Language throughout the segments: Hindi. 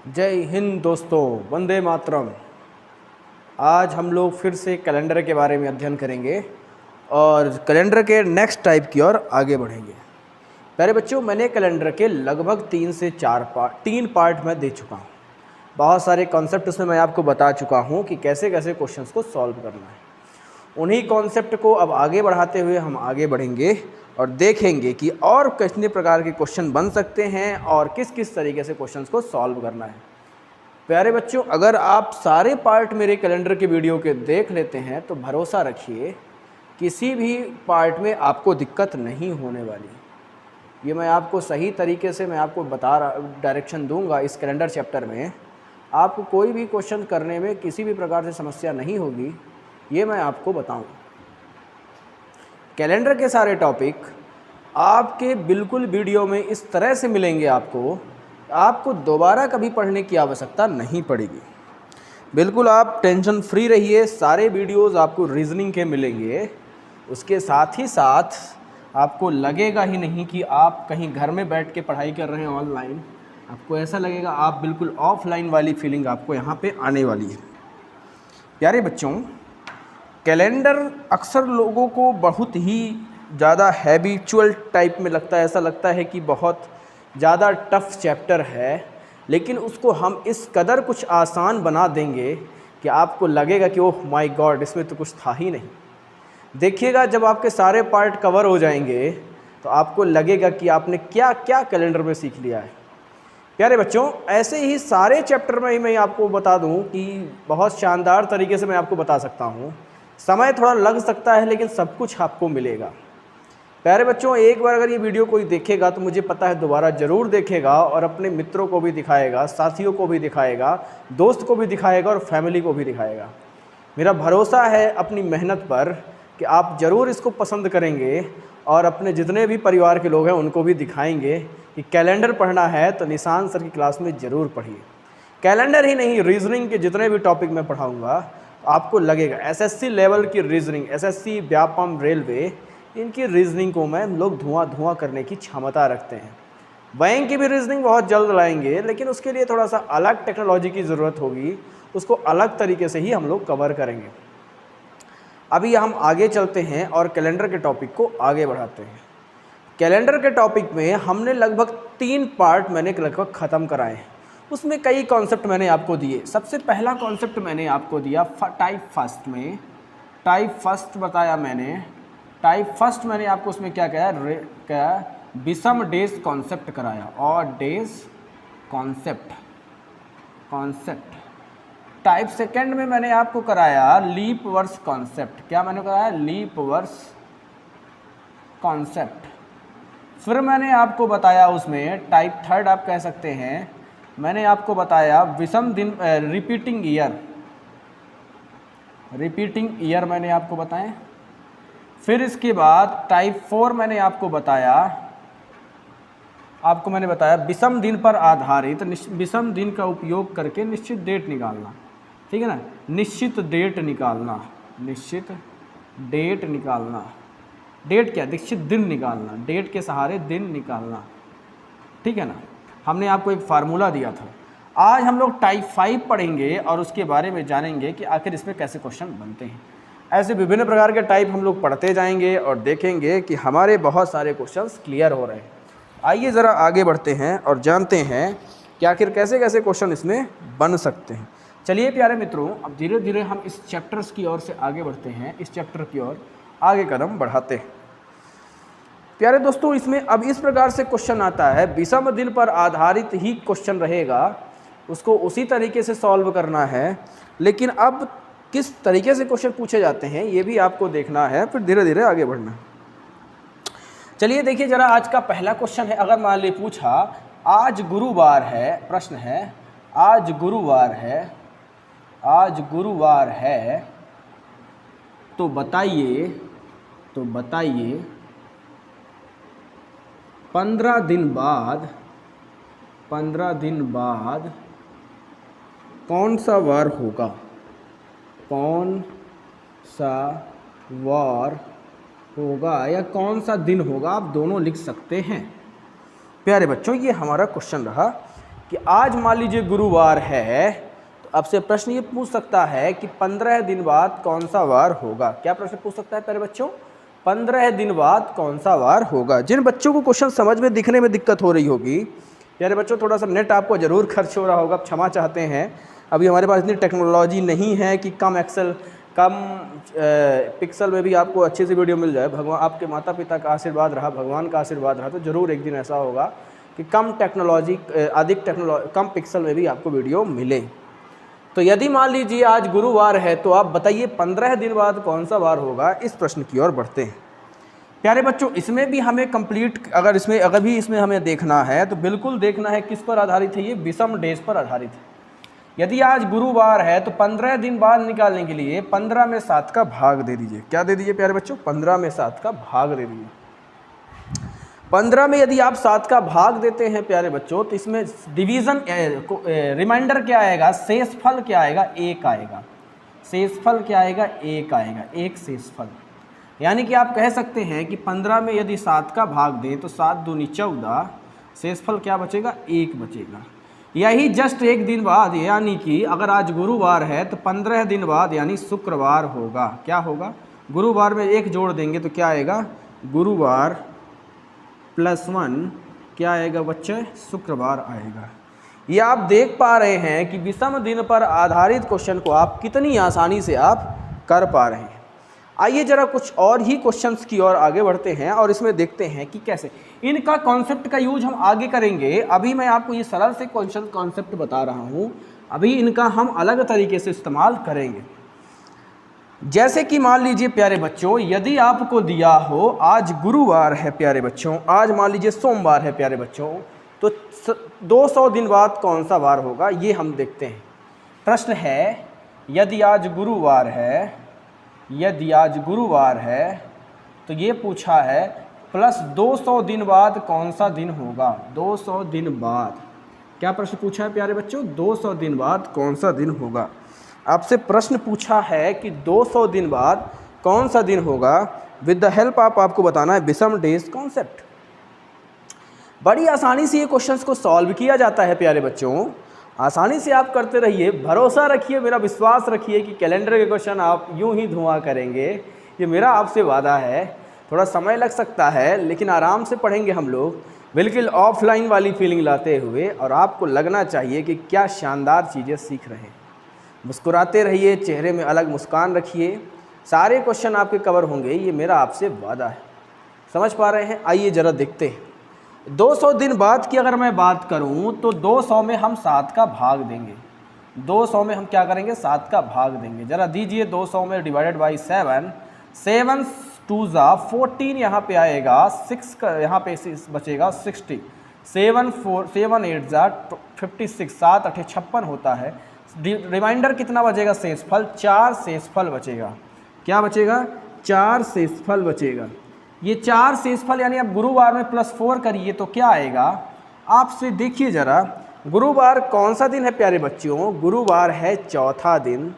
जय हिंद दोस्तों, वंदे मातरम। आज हम लोग फिर से कैलेंडर के बारे में अध्ययन करेंगे और कैलेंडर के नेक्स्ट टाइप की ओर आगे बढ़ेंगे। प्यारे बच्चों, मैंने कैलेंडर के लगभग 3 पार्ट में दे चुका हूँ। बहुत सारे कॉन्सेप्ट उसमें मैं आपको बता चुका हूँ कि कैसे कैसे क्वेश्चंस को सॉल्व करना है। उन्हीं कॉन्सेप्ट को अब आगे बढ़ाते हुए हम आगे बढ़ेंगे और देखेंगे कि और कितने प्रकार के क्वेश्चन बन सकते हैं और किस किस तरीके से क्वेश्चंस को सॉल्व करना है। प्यारे बच्चों, अगर आप सारे पार्ट मेरे कैलेंडर के वीडियो के देख लेते हैं तो भरोसा रखिए किसी भी पार्ट में आपको दिक्कत नहीं होने वाली। ये मैं आपको सही तरीके से मैं आपको डायरेक्शन दूंगा। इस कैलेंडर चैप्टर में आपको कोई भी क्वेश्चन करने में किसी भी प्रकार से समस्या नहीं होगी, ये मैं आपको बताऊंगा। कैलेंडर के सारे टॉपिक आपके बिल्कुल वीडियो में इस तरह से मिलेंगे, आपको दोबारा कभी पढ़ने की आवश्यकता नहीं पड़ेगी। बिल्कुल आप टेंशन फ्री रहिए, सारे वीडियोस आपको रीजनिंग के मिलेंगे। उसके साथ ही साथ आपको लगेगा ही नहीं कि आप कहीं घर में बैठ के पढ़ाई कर रहे हैं ऑनलाइन। आपको ऐसा लगेगा आप बिल्कुल ऑफलाइन वाली फीलिंग आपको यहाँ पे आने वाली है। प्यारे बच्चों, कैलेंडर अक्सर लोगों को बहुत ही ज़्यादा हैबिचुअल टाइप में लगता है। ऐसा लगता है कि बहुत ज़्यादा टफ चैप्टर है, लेकिन उसको हम इस कदर कुछ आसान बना देंगे कि आपको लगेगा कि ओह माय गॉड, इसमें तो कुछ था ही नहीं। देखिएगा जब आपके सारे पार्ट कवर हो जाएंगे तो आपको लगेगा कि आपने क्या क्या कैलेंडर में सीख लिया है। प्यारे बच्चों, ऐसे ही सारे चैप्टर में ही मैं आपको बता दूं कि बहुत शानदार तरीके से मैं आपको बता सकता हूं। समय थोड़ा लग सकता है लेकिन सब कुछ आपको मिलेगा। प्यारे बच्चों, एक बार अगर ये वीडियो कोई देखेगा तो मुझे पता है दोबारा ज़रूर देखेगा और अपने मित्रों को भी दिखाएगा, साथियों को भी दिखाएगा, दोस्त को भी दिखाएगा और फैमिली को भी दिखाएगा। मेरा भरोसा है अपनी मेहनत पर कि आप ज़रूर इसको पसंद करेंगे और अपने जितने भी परिवार के लोग हैं उनको भी दिखाएंगे कि कैलेंडर पढ़ना है तो निशान सर की क्लास में ज़रूर पढ़िए। कैलेंडर ही नहीं, रीजनिंग के जितने भी टॉपिक मैं पढ़ाऊँगा आपको लगेगा एसएससी लेवल की रीजनिंग, एसएससी, व्यापम, रेलवे, इनकी रीजनिंग को मैं लोग धुआं करने की क्षमता रखते हैं। बैंक की भी रीजनिंग बहुत जल्द लाएंगे, लेकिन उसके लिए थोड़ा सा अलग टेक्नोलॉजी की ज़रूरत होगी, उसको अलग तरीके से ही हम लोग कवर करेंगे। अभी हम आगे चलते हैं और कैलेंडर के टॉपिक को आगे बढ़ाते हैं। कैलेंडर के टॉपिक में हमने लगभग 3 पार्ट मैंने लगभग ख़त्म कराए हैं। उसमें कई कॉन्सेप्ट मैंने आपको दिए। सबसे पहला कॉन्सेप्ट मैंने आपको दिया टाइप फर्स्ट में, टाइप फर्स्ट बताया मैंने। टाइप फर्स्ट मैंने आपको उसमें क्या क्या विषम डेज कॉन्सेप्ट कराया और डेज कॉन्सेप्ट। टाइप सेकंड में मैंने आपको कराया लीप वर्ष कॉन्सेप्ट। क्या मैंने कराया? लीप वर्ष कॉन्सेप्ट। फिर मैंने आपको बताया उसमें टाइप थर्ड आप कह सकते हैं, मैंने आपको बताया विषम दिन, रिपीटिंग ईयर मैंने आपको बताया। फिर इसके बाद टाइप 4 मैंने आपको मैंने बताया विषम दिन पर आधारित, विषम दिन का उपयोग करके निश्चित डेट निकालना। ठीक है ना, निश्चित डेट निकालना, डेट क्या? निश्चित दिन निकालना, डेट के सहारे दिन निकालना। ठीक है ना, हमने आपको एक फार्मूला दिया था। आज हम लोग टाइप 5 पढ़ेंगे और उसके बारे में जानेंगे कि आखिर इसमें कैसे क्वेश्चन बनते हैं। ऐसे विभिन्न प्रकार के टाइप हम लोग पढ़ते जाएंगे और देखेंगे कि हमारे बहुत सारे क्वेश्चंस क्लियर हो रहे हैं। आइए ज़रा आगे बढ़ते हैं और जानते हैं कि आखिर कैसे कैसे क्वेश्चन इसमें बन सकते हैं। चलिए प्यारे मित्रों, अब धीरे धीरे हम इस चैप्टर्स की ओर से आगे बढ़ते हैं, इस चैप्टर की ओर आगे कदम बढ़ाते हैं। प्यारे दोस्तों, इसमें अब इस प्रकार से क्वेश्चन आता है, विषम दिन पर आधारित ही क्वेश्चन रहेगा, उसको उसी तरीके से सॉल्व करना है। लेकिन अब किस तरीके से क्वेश्चन पूछे जाते हैं ये भी आपको देखना है, फिर धीरे धीरे आगे बढ़ना है। चलिए देखिए जरा, आज का पहला क्वेश्चन है। अगर मान ली पूछा आज गुरुवार है, प्रश्न है आज गुरुवार है तो बताइए 15 दिन बाद कौन सा वार होगा? या कौन सा दिन होगा? आप दोनों लिख सकते हैं। प्यारे बच्चों, ये हमारा क्वेश्चन रहा। कि आज मान लीजिए गुरुवार है, तो आपसे प्रश्न ये पूछ सकता है कि 15 दिन बाद कौन सा वार होगा। क्या प्रश्न पूछ सकता है प्यारे बच्चों? 15 दिन बाद कौन सा वार होगा। जिन बच्चों को क्वेश्चन समझ में दिखने में दिक्कत हो रही होगी, प्यारे बच्चों थोड़ा सा नेट आपको ज़रूर खर्च हो रहा होगा, क्षमा चाहते हैं। अभी हमारे पास इतनी टेक्नोलॉजी नहीं है कि कम पिक्सल में भी आपको अच्छी सी वीडियो मिल जाए। भगवान आपके माता पिता का आशीर्वाद रहा, भगवान का आशीर्वाद रहा, तो ज़रूर एक दिन ऐसा होगा कि कम पिक्सल में भी आपको वीडियो मिले। तो यदि मान लीजिए आज गुरुवार है, तो आप बताइए 15 दिन बाद कौन सा वार होगा। इस प्रश्न की ओर बढ़ते हैं प्यारे बच्चों। इसमें भी हमें कंप्लीट अगर इसमें हमें देखना है, तो बिल्कुल देखना है किस पर आधारित है, ये विषम डेज पर आधारित है। यदि आज गुरुवार है तो 15 दिन बाद निकालने के लिए 15 में 7 का भाग दे दीजिए। क्या दे दीजिए प्यारे बच्चों? 15 में 7 का भाग दे दीजिए। 15 में यदि आप 7 का भाग देते हैं प्यारे बच्चों, तो इसमें डिवीज़न रिमाइंडर क्या आएगा, शेषफल क्या आएगा, 1 आएगा। शेषफल क्या आएगा, 1 आएगा, 1 शेषफल। यानी कि आप कह सकते हैं कि 15 में यदि 7 का भाग दें तो 7 दूनी 14, शेषफल क्या बचेगा, 1 बचेगा। यही जस्ट एक दिन बाद, यानी कि अगर आज गुरुवार है तो 15 दिन बाद यानी शुक्रवार होगा। क्या होगा? गुरुवार में 1 जोड़ देंगे तो क्या आएगा, गुरुवार +1 क्या आएगा बच्चे, शुक्रवार आएगा। ये आप देख पा रहे हैं कि विषम दिन पर आधारित क्वेश्चन को आप कितनी आसानी से आप कर पा रहे हैं। आइए जरा कुछ और ही क्वेश्चंस की ओर आगे बढ़ते हैं और इसमें देखते हैं कि कैसे इनका कॉन्सेप्ट का यूज हम आगे करेंगे। अभी मैं आपको ये सरल से कॉन्सेप्ट बता रहा हूँ, अभी इनका हम अलग तरीके से इस्तेमाल करेंगे। जैसे कि मान लीजिए प्यारे बच्चों, यदि आपको दिया हो आज गुरुवार है प्यारे बच्चों, आज मान लीजिए सोमवार है प्यारे बच्चों, तो 200 दिन बाद कौन सा वार होगा, ये हम देखते हैं। प्रश्न है यदि आज गुरुवार है तो ये पूछा है प्लस 200 दिन बाद कौन सा दिन होगा। 200 दिन बाद क्या प्रश्न पूछा है प्यारे बच्चों, 200 दिन बाद कौन सा दिन होगा। आपसे प्रश्न पूछा है कि 200 दिन बाद कौन सा दिन होगा। विद द हेल्प आपको बताना है विषम डेज कॉन्सेप्ट। बड़ी आसानी से ये क्वेश्चंस को सॉल्व किया जाता है प्यारे बच्चों, आसानी से आप करते रहिए, भरोसा रखिए, मेरा विश्वास रखिए कि कैलेंडर के क्वेश्चन आप यूं ही धुआं करेंगे, ये मेरा आपसे वादा है। थोड़ा समय लग सकता है लेकिन आराम से पढ़ेंगे हम लोग, बिल्कुल ऑफलाइन वाली फीलिंग लाते हुए, और आपको लगना चाहिए कि क्या शानदार चीज़ें सीख रहे हैं। मुस्कुराते रहिए, चेहरे में अलग मुस्कान रखिए, सारे क्वेश्चन आपके कवर होंगे, ये मेरा आपसे वादा है। समझ पा रहे हैं? आइए ज़रा देखते हैं। 200 दिन बाद की अगर मैं बात करूं तो 200 में हम 7 का भाग देंगे। 200 में हम क्या करेंगे, 7 का भाग देंगे। ज़रा दीजिए, 200 में डिवाइडेड बाई 7, 7 2 जा 14 यहाँ पे आएगा, 6 का यहाँ पे बचेगा 60, 7 8 जा 56, 7 8 56 होता है। रिमाइंडर कितना बचेगा, शेषफल 4 शेषफल बचेगा। क्या बचेगा, 4 शेषफल बचेगा। ये 4 शेषफल यानी आप गुरुवार में +4 करिए तो क्या आएगा, आपसे देखिए ज़रा, गुरुवार कौन सा दिन है प्यारे बच्चों, गुरुवार है चौथा दिन।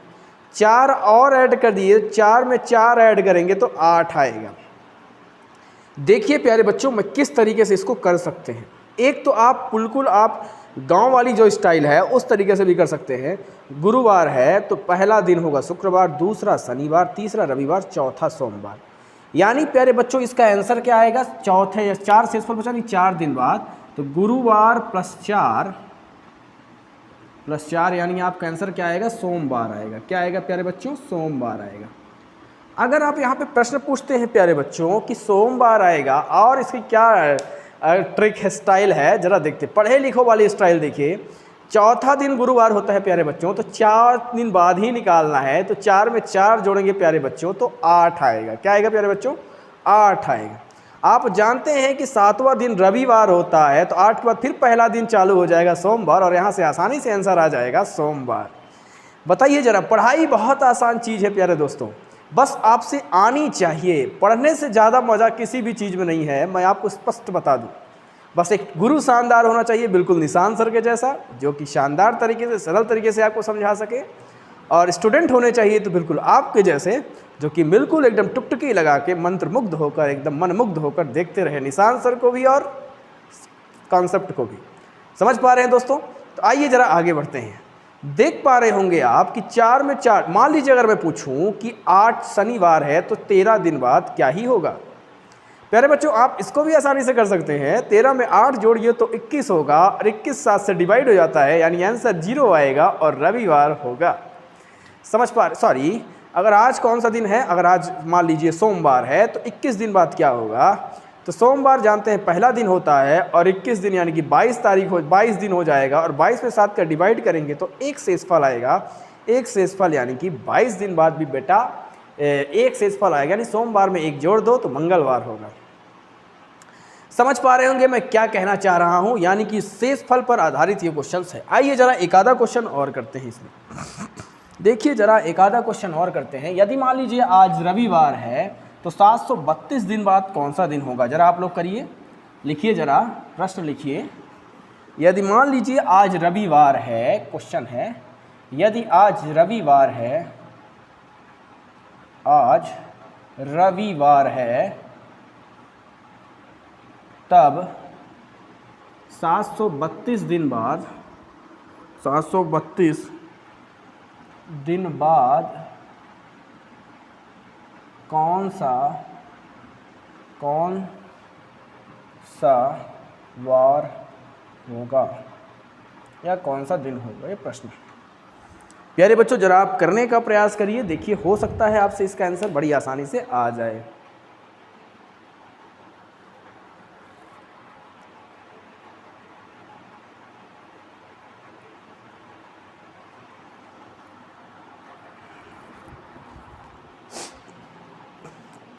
4 और ऐड कर दिए, 4 में 4 ऐड करेंगे तो 8 आएगा। देखिए प्यारे बच्चों, मैं किस तरीके से इसको कर सकते हैं। एक तो आप बिल्कुल आप गांव वाली जो स्टाइल है उस तरीके से भी कर सकते हैं। गुरुवार है तो पहला दिन होगा शुक्रवार, दूसरा शनिवार, तीसरा रविवार, चौथा सोमवार। यानी प्यारे बच्चों इसका आंसर क्या आएगा, चौथे या 4 शेषफल बचा नहीं, 4 दिन बाद, तो गुरुवार +4 यानी आपका आंसर क्या आएगा, सोमवार आएगा। क्या आएगा प्यारे बच्चों, सोमवार आएगा। अगर आप यहाँ पे प्रश्न पूछते हैं प्यारे बच्चों कि सोमवार आएगा और इसकी क्या ट्रिक है, स्टाइल है, जरा देखते, पढ़े लिखो वाली स्टाइल देखिए। चौथा दिन गुरुवार होता है प्यारे बच्चों, तो 4 दिन बाद ही निकालना है, तो 4 में 4 जोड़ेंगे प्यारे बच्चों तो 8 आएगा। क्या आएगा प्यारे बच्चों, 8 आएगा। आप जानते हैं कि 7वां दिन रविवार होता है, तो 8 के बाद फिर पहला दिन चालू हो जाएगा सोमवार, और यहाँ से आसानी से आंसर आ जाएगा सोमवार। बताइए जरा, पढ़ाई बहुत आसान चीज़ है प्यारे दोस्तों, बस आपसे आनी चाहिए। पढ़ने से ज़्यादा मज़ा किसी भी चीज़ में नहीं है, मैं आपको स्पष्ट बता दूँ। बस एक गुरु शानदार होना चाहिए, बिल्कुल निशान सर के जैसा, जो कि शानदार तरीके से, सरल तरीके से आपको समझा सके, और स्टूडेंट होने चाहिए तो बिल्कुल आपके जैसे, जो कि बिल्कुल एकदम टुकटुकी लगा के मंत्रमुग्ध होकर, एकदम मनमुग्ध होकर देखते रहे निशान सर को भी और कॉन्सेप्ट को भी। समझ पा रहे हैं दोस्तों? तो आइए ज़रा आगे बढ़ते हैं। देख पा रहे होंगे आप कि 4 में 4, मान लीजिए अगर मैं पूछूं कि 8 शनिवार है तो 13 दिन बाद क्या ही होगा। प्यारे बच्चों, आप इसको भी आसानी से कर सकते हैं। 13 में 8 जोड़िए तो 21 होगा और 21 7 से डिवाइड हो जाता है, यानी आंसर 0 आएगा और रविवार होगा। समझ पा रहे? सॉरी, अगर आज कौन सा दिन है, अगर आज मान लीजिए सोमवार है तो 21 दिन बाद क्या होगा। तो सोमवार जानते हैं पहला दिन होता है और 21 दिन यानी कि 22 दिन हो जाएगा और 22 में 7 का डिवाइड करेंगे तो एक शेषफल आएगा। एक शेषफल यानी कि 22 दिन बाद भी बेटा एक शेषफल आएगा, यानी सोमवार में 1 जोड़ दो तो मंगलवार होगा। समझ पा रहे होंगे मैं क्या कहना चाह रहा हूं, यानी कि शेषफल पर आधारित ये क्वेश्चन है। आइए जरा एक आधा क्वेश्चन और करते हैं इसमें। देखिए जरा एक आधा क्वेश्चन और करते हैं। यदि मान लीजिए आज रविवार है तो 732 दिन बाद कौन सा दिन होगा। जरा आप लोग करिए, लिखिए, जरा प्रश्न लिखिए। यदि मान लीजिए आज रविवार है, क्वेश्चन है यदि आज रविवार है, आज रविवार है तब 732 दिन बाद, 732 दिन बाद कौन सा वार होगा या कौन सा दिन होगा, ये प्रश्न। प्यारे बच्चों जरा आप करने का प्रयास करिए, देखिए हो सकता है आपसे इसका आंसर बड़ी आसानी से आ जाए।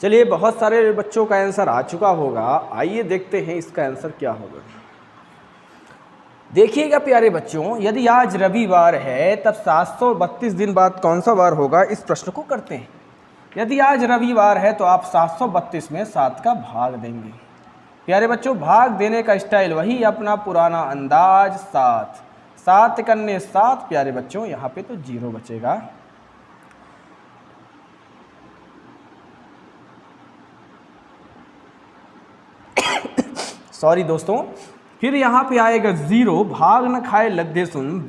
चलिए, बहुत सारे बच्चों का आंसर आ चुका होगा। आइए देखते हैं इसका आंसर क्या होगा। देखिएगा प्यारे बच्चों, यदि आज रविवार है तब 732 दिन बाद कौन सा वार होगा, इस प्रश्न को करते हैं। यदि आज रविवार है तो आप 732 में 7 का भाग देंगे। प्यारे बच्चों, भाग देने का स्टाइल वही अपना पुराना अंदाज, 7 7 करने 7। प्यारे बच्चों यहाँ पे तो 0 बचेगा। सॉरी दोस्तों, फिर यहाँ पे आएगा 0। भाग न खाए लद्दे सुन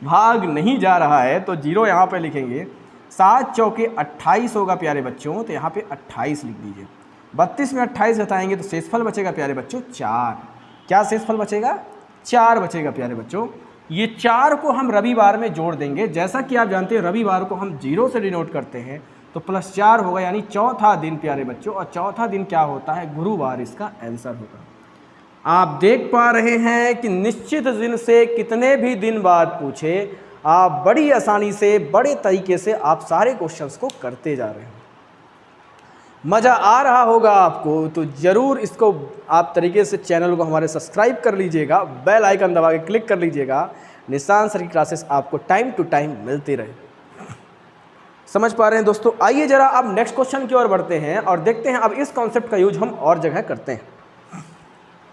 भाग नहीं जा रहा है तो 0 यहाँ पे लिखेंगे। 7 चौके 28 होगा प्यारे बच्चों, तो यहाँ पे 28 लिख दीजिए। 32 में 28 घटाएंगे तो शेषफल बचेगा प्यारे बच्चों 4। क्या शेषफल बचेगा? 4 बचेगा प्यारे बच्चों। ये 4 को हम रविवार में जोड़ देंगे। जैसा कि आप जानते हैं रविवार को हम 0 से डिनोट करते हैं, तो +4 होगा, यानी चौथा दिन प्यारे बच्चों। और चौथा दिन क्या होता है? गुरुवार इसका आंसर होगा। आप देख पा रहे हैं कि निश्चित दिन से कितने भी दिन बाद पूछे, आप बड़ी आसानी से, बड़े तरीके से आप सारे क्वेश्चंस को करते जा रहे हैं। मज़ा आ रहा होगा आपको, तो ज़रूर इसको आप तरीके से चैनल को हमारे सब्सक्राइब कर लीजिएगा, बेल आइकन दबा के क्लिक कर लीजिएगा। निशान सर की क्लासेस आपको टाइम टू टाइम मिलती रहे। समझ पा रहे हैं दोस्तों? आइए जरा अब नेक्स्ट क्वेश्चन की ओर बढ़ते हैं और देखते हैं अब इस कॉन्सेप्ट का यूज हम और जगह करते हैं।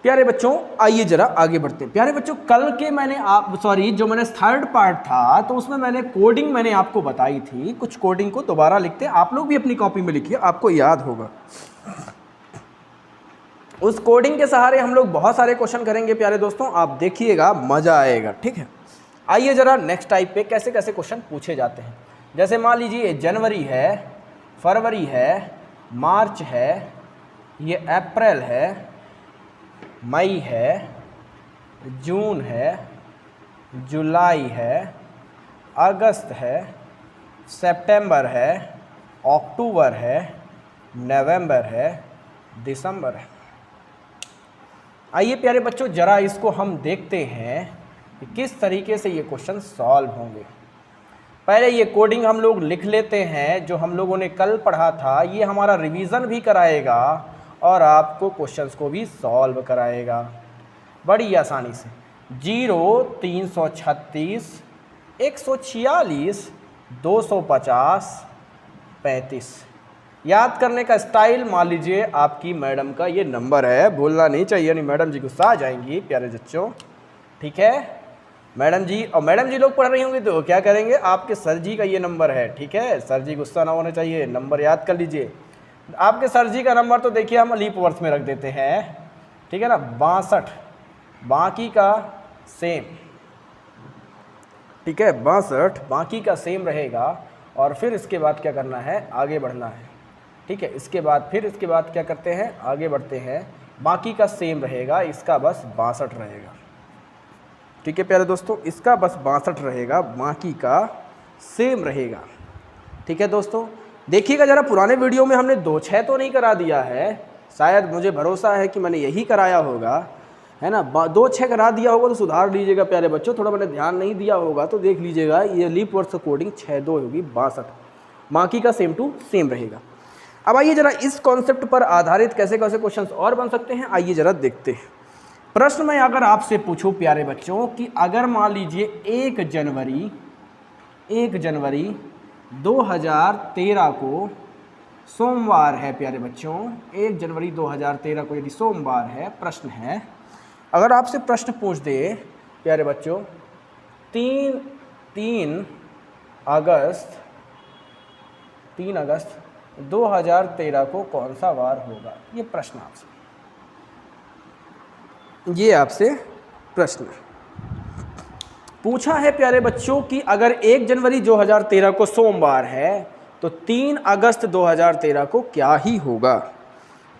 प्यारे बच्चों आइए जरा आगे बढ़ते हैं। प्यारे बच्चों, कल के जो मैंने थर्ड पार्ट था तो उसमें मैंने कोडिंग आपको बताई थी। कुछ कोडिंग को दोबारा लिखते हैं, आप लोग भी अपनी कॉपी में लिखिए, आपको याद होगा। उस कोडिंग के सहारे हम लोग बहुत सारे क्वेश्चन करेंगे प्यारे दोस्तों, आप देखिएगा, मजा आएगा। ठीक है, आइए जरा नेक्स्ट टाइप पे कैसे कैसे क्वेश्चन पूछे जाते हैं। जैसे मान लीजिए जनवरी है, फरवरी है, मार्च है, ये अप्रैल है, मई है, जून है, जुलाई है, अगस्त है, सितंबर है, अक्टूबर है, नवंबर है, दिसंबर है। आइए प्यारे बच्चों जरा इसको हम देखते हैं कि किस तरीके से ये क्वेश्चन सॉल्व होंगे। पहले ये कोडिंग हम लोग लिख लेते हैं जो हम लोगों ने कल पढ़ा था। ये हमारा रिवीजन भी कराएगा और आपको क्वेश्चंस को भी सॉल्व कराएगा बड़ी आसानी से। 0, 336, 146, 250, 35। याद करने का स्टाइल, मान लीजिए आपकी मैडम का ये नंबर है, भूलना नहीं चाहिए, यानी मैडम जी गुस्सा आ जाएंगी प्यारे बच्चों। ठीक है मैडम जी, और मैडम जी लोग पढ़ रही होंगी तो क्या करेंगे, आपके सर जी का ये नंबर है। ठीक है, सर जी गुस्सा ना होना चाहिए, नंबर याद कर लीजिए। आपके सर जी का नंबर तो देखिए हम लीप वर्ष में रख देते हैं। ठीक है ना, 62, बाकी का सेम। ठीक है 62, बाकी का सेम रहेगा और फिर इसके बाद क्या करना है, आगे बढ़ना है। ठीक है, इसके बाद क्या करते हैं, आगे बढ़ते हैं, बाकी का सेम रहेगा, इसका बस 62 रहेगा। ठीक है प्यारे दोस्तों, इसका बस 62 रहेगा, बाकी का सेम रहेगा। ठीक है दोस्तों, देखिएगा ज़रा पुराने वीडियो में हमने 2 6 तो नहीं करा दिया है, शायद मुझे भरोसा है कि मैंने यही कराया होगा, है ना। 2 6 करा दिया होगा तो सुधार लीजिएगा प्यारे बच्चों, थोड़ा मैंने ध्यान नहीं दिया होगा तो देख लीजिएगा, ये लीप वर्ड्स कोडिंग 6-2 होगी 62, बाकी का सेम टू सेम रहेगा। अब आइए ज़रा इस कॉन्सेप्ट पर आधारित कैसे कैसे क्वेश्चन और बन सकते हैं, आइए ज़रा देखते हैं। प्रश्न में अगर आपसे पूछूं प्यारे बच्चों कि अगर मान लीजिए 1 जनवरी 2013 को सोमवार है प्यारे बच्चों, 1 जनवरी 2013 को यदि सोमवार है, प्रश्न है अगर आपसे प्रश्न पूछ दे प्यारे बच्चों 3 अगस्त 2013 को कौन सा वार होगा, ये प्रश्न आपसे, ये आपसे प्रश्न पूछा है प्यारे बच्चों कि अगर 1 जनवरी 2013 को सोमवार है तो 3 अगस्त 2013 को क्या ही होगा।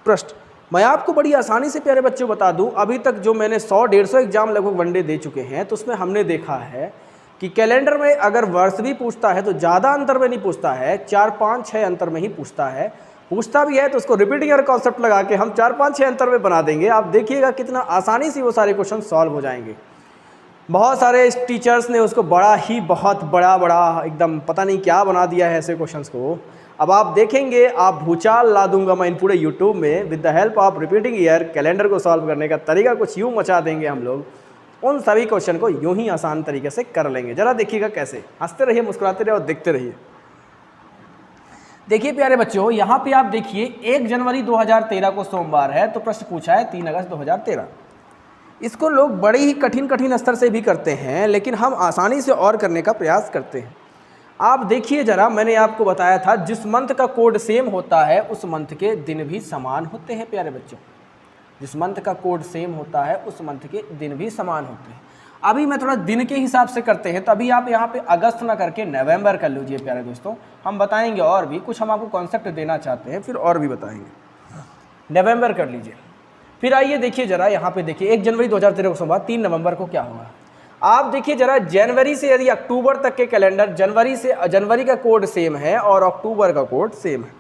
प्रश्न मैं आपको बड़ी आसानी से प्यारे बच्चों बता दूं, अभी तक जो मैंने 100-150 एग्जाम लगभग वनडे दे चुके हैं तो उसमें हमने देखा है कि कैलेंडर में अगर वर्ष भी पूछता है तो ज़्यादा अंतर में नहीं पूछता है, 4-5-6 अंतर में ही पूछता है, पूछता भी है तो उसको रिपीटिंग एरर कॉन्सेप्ट लगा के हम 4-5-6 अंतर में बना देंगे। आप देखिएगा कितना आसानी से वो सारे क्वेश्चन सॉल्व हो जाएंगे। बहुत सारे टीचर्स ने उसको बहुत बड़ा एकदम पता नहीं क्या बना दिया है ऐसे क्वेश्चंस को। अब आप देखेंगे, आप भूचाल ला दूंगा मैं इन पूरे यूट्यूब में with the help of repeating year. Calendar को सॉल्व करने का तरीका कुछ यूँ मचा देंगे हम लोग, उन सभी क्वेश्चन को यूं ही आसान तरीके से कर लेंगे। जरा देखिएगा कैसे, हंसते रहिए, मुस्कुराते रहिए और देखते रहिए। देखिए प्यारे बच्चों, यहाँ पे आप देखिए 1 जनवरी 2013 को सोमवार है तो प्रश्न पूछा है 3 अगस्त 2013। इसको लोग बड़े ही कठिन स्तर से भी करते हैं, लेकिन हम आसानी से और करने का प्रयास करते हैं। आप देखिए जरा, मैंने आपको बताया था जिस मंथ का कोड सेम होता है उस मंथ के दिन भी समान होते हैं प्यारे बच्चों। जिस मंथ का कोड सेम होता है उस मंथ के दिन भी समान होते हैं। अभी मैं थोड़ा दिन के हिसाब से करते हैं, तो अभी आप यहाँ पे अगस्त ना करके नवंबर कर लीजिए प्यारे दोस्तों। हम बताएंगे और भी कुछ, हम आपको कॉन्सेप्ट देना चाहते हैं, फिर और भी बताएंगे। नवंबर कर लीजिए। फिर आइए देखिए जरा, यहाँ पे देखिए 1 जनवरी 2013 को सोमवार, 3 नवंबर को क्या होगा। आप देखिए जरा, जनवरी से यदि अक्टूबर तक के कैलेंडर, जनवरी का कोड सेम है और अक्टूबर का कोड सेम है,